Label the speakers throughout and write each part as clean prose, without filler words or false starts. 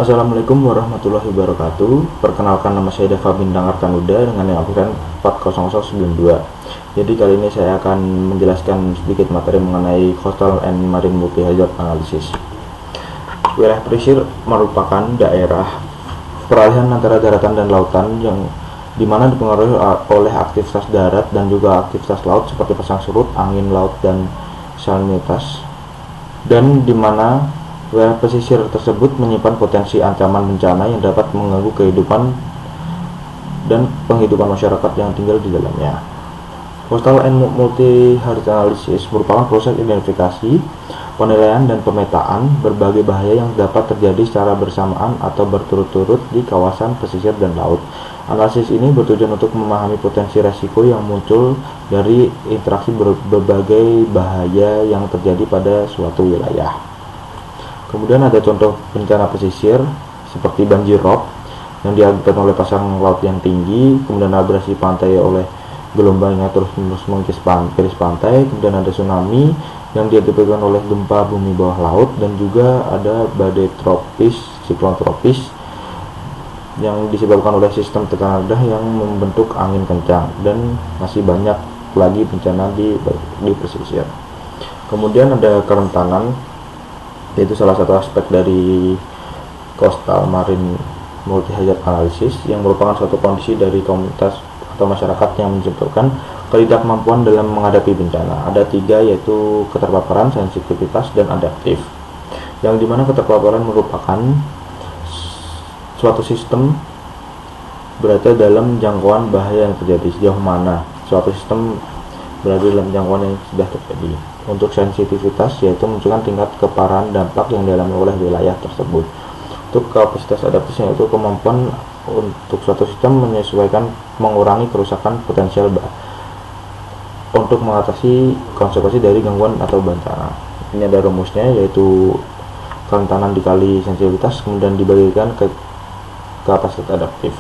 Speaker 1: Assalamualaikum warahmatullahi wabarakatuh. Perkenalkan, nama saya Dava Bintang Artanuda dengan yang laporan 40092. Jadi kali ini saya akan menjelaskan sedikit materi mengenai Coastal and Marine Multi-Hazard Analysis. Wilayah pesisir merupakan daerah peralihan antara daratan dan lautan yang dimana dipengaruhi oleh aktivitas darat dan juga aktivitas laut seperti pasang surut, angin laut, dan salinitas, dan dimana wilayah pesisir tersebut menyimpan potensi ancaman bencana yang dapat mengganggu kehidupan dan penghidupan masyarakat yang tinggal di dalamnya. Coastal and Multi-Hazard Analysis merupakan proses identifikasi, penilaian, dan pemetaan berbagai bahaya yang dapat terjadi secara bersamaan atau berturut-turut di kawasan pesisir dan laut. Analisis ini bertujuan untuk memahami potensi resiko yang muncul dari interaksi berbagai bahaya yang terjadi pada suatu wilayah. Kemudian ada contoh bencana pesisir seperti banjir rob yang diakibatkan oleh pasang laut yang tinggi, kemudian abrasi pantai oleh gelombang yang terus-menerus mengikis garis pantai, kemudian ada tsunami yang diakibatkan oleh gempa bumi bawah laut, dan juga ada badai tropis, siklon tropis yang disebabkan oleh sistem tekanan rendah yang membentuk angin kencang, dan masih banyak lagi bencana di pesisir. Kemudian ada kerentanan, yaitu salah satu aspek dari Coastal Marine Multi-Hazard Analysis yang merupakan suatu kondisi dari komunitas atau masyarakat yang menyebabkan ketidakmampuan dalam menghadapi bencana. Ada tiga, yaitu keterpaparan, sensitivitas, dan adaptif, yang dimana keterpaparan merupakan suatu sistem berada dalam jangkauan bahaya yang terjadi. Sejauh mana suatu sistem berada dalam jangkauan yang sudah terjadi. Untuk sensitivitas, yaitu menunjukkan tingkat keparahan dampak yang dialami oleh wilayah tersebut. Untuk kapasitas adaptif, yaitu kemampuan untuk suatu sistem menyesuaikan, mengurangi kerusakan potensial untuk mengatasi konsekuensi dari gangguan atau bencana. Ini ada rumusnya, yaitu kerentanan dikali sensitivitas kemudian dibagikan ke kapasitas adaptif.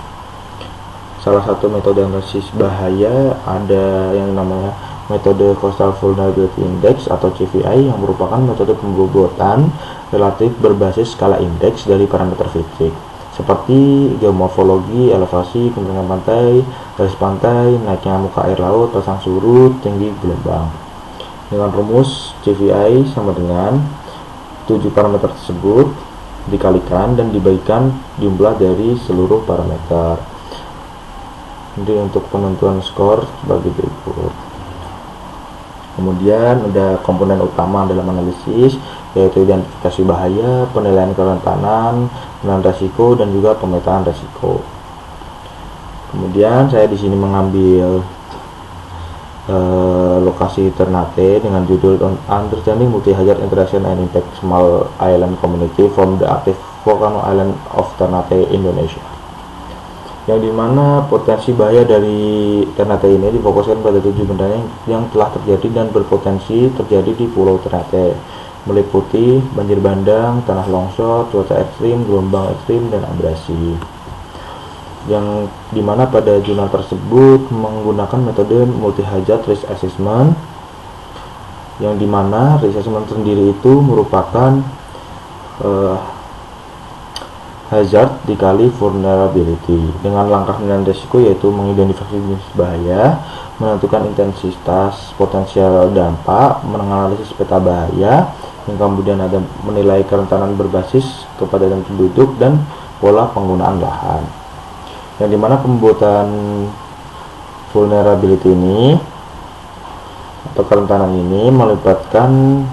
Speaker 1: Salah satu metode analisis bahaya ada yang namanya metode Coastal Vulnerability Index atau CVI, yang merupakan metode pembobotan relatif berbasis skala indeks dari parameter fisik seperti geomorfologi, elevasi, kemudian pantai, garis pantai, naiknya muka air laut, pasang surut, tinggi gelombang. Dengan rumus CVI sama dengan 7 parameter tersebut dikalikan dan dibagikan jumlah dari seluruh parameter. Jadi untuk penentuan skor sebagai berikut. Kemudian ada komponen utama dalam analisis, yaitu identifikasi bahaya, penilaian kerentanan, penilaian resiko, dan juga pemetaan resiko. Kemudian saya di sini mengambil lokasi Ternate dengan judul Understanding Multi-Hazard Interaction and Impact Small Island Community from the Active Volcano Island of Ternate, Indonesia, yang dimana potensi bahaya dari Ternate ini difokuskan pada 7 bencana yang telah terjadi dan berpotensi terjadi di Pulau Ternate, meliputi banjir bandang, tanah longsor, cuaca ekstrim, gelombang ekstrim, dan abrasi. Yang dimana pada jurnal tersebut menggunakan metode Multi-Hazard Risk Assessment, yang dimana risk assessment sendiri itu merupakan hazard dikali vulnerability dengan langkah penilaian risiko, yaitu mengidentifikasi jenis bahaya, menentukan intensitas potensial dampak, menganalisis peta bahaya, yang kemudian ada menilai kerentanan berbasis kepadatan penduduk dan pola penggunaan lahan. Yang dimana pembuatan vulnerability ini atau kerentanan ini melibatkan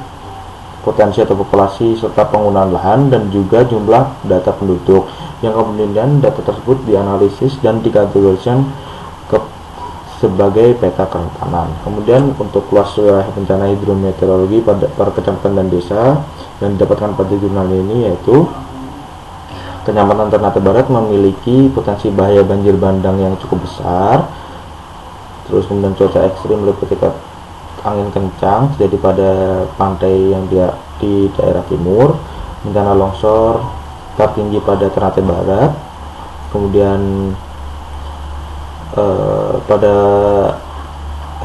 Speaker 1: potensi atau populasi serta penggunaan lahan dan juga jumlah data penduduk, yang kemudian data tersebut dianalisis dan dikategorikan sebagai peta kerentanan. Kemudian untuk luas wilayah bencana hidrometeorologi pada per kecamatan dan desa yang didapatkan pada jurnal ini, yaitu Kecamatan Ternate Barat memiliki potensi bahaya banjir bandang yang cukup besar. Terus kemudian cuaca ekstrim meliputi angin kencang terjadi pada pantai yang di daerah timur, bencana longsor tertinggi pada Ternate Barat. Kemudian pada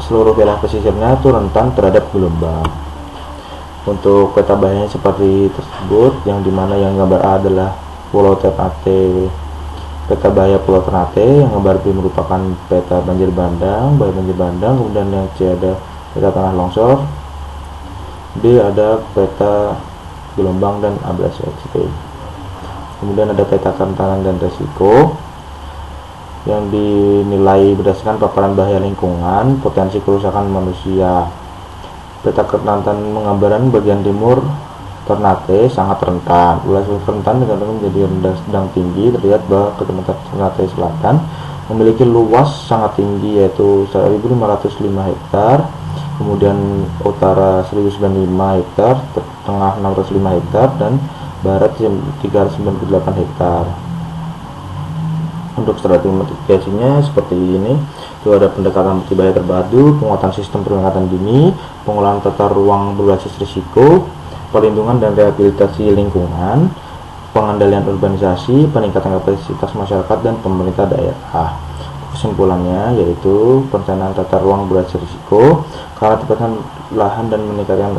Speaker 1: seluruh wilayah pesisirnya itu rentan terhadap gelombang. Untuk peta bahayanya seperti tersebut, yang dimana yang gambar A adalah Pulau Ternate. Peta bahaya Pulau Ternate yang gambar B merupakan peta banjir bandang, kemudian yang C ada peta tanah longsor, D ada peta gelombang dan abrasi ekstrim. Kemudian ada peta kerentanan dan resiko yang dinilai berdasarkan paparan bahaya lingkungan, potensi kerusakan manusia. Peta kerentanan menggambarkan bagian timur Ternate sangat rentan. Wilayah rentan dikatakan menjadi rendah sedang tinggi. Terlihat bahwa Ternate Selatan memiliki luas sangat tinggi yaitu 1.505 hektar, kemudian utara 1.095 hektar, tengah 605 hektar, dan barat 398 hektar. Untuk strategi mitigasinya seperti ini, itu ada pendekatan multibahaya terpadu, penguatan sistem peringatan dini, pengolahan tata ruang berbasis risiko, perlindungan dan rehabilitasi lingkungan, pengendalian urbanisasi, peningkatan kapasitas masyarakat dan pemerintah daerah. Kesimpulannya yaitu perencanaan tata ruang berbasis risiko karena tepatan lahan dan meningkatkan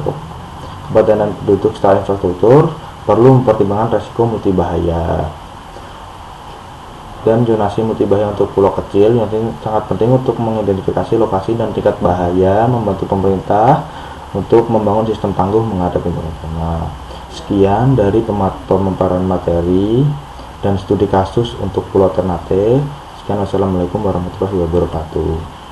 Speaker 1: kepadan penduduk serta infrastruktur perlu mempertimbangkan risiko multibahaya. Dan zonasi multibahaya untuk pulau kecil yang sangat penting untuk mengidentifikasi lokasi dan tingkat bahaya, membantu pemerintah untuk membangun sistem tangguh menghadapi bencana. Sekian dari pemaparan materi dan studi kasus untuk Pulau Ternate. Sekian, wassalamualaikum warahmatullahi wabarakatuh.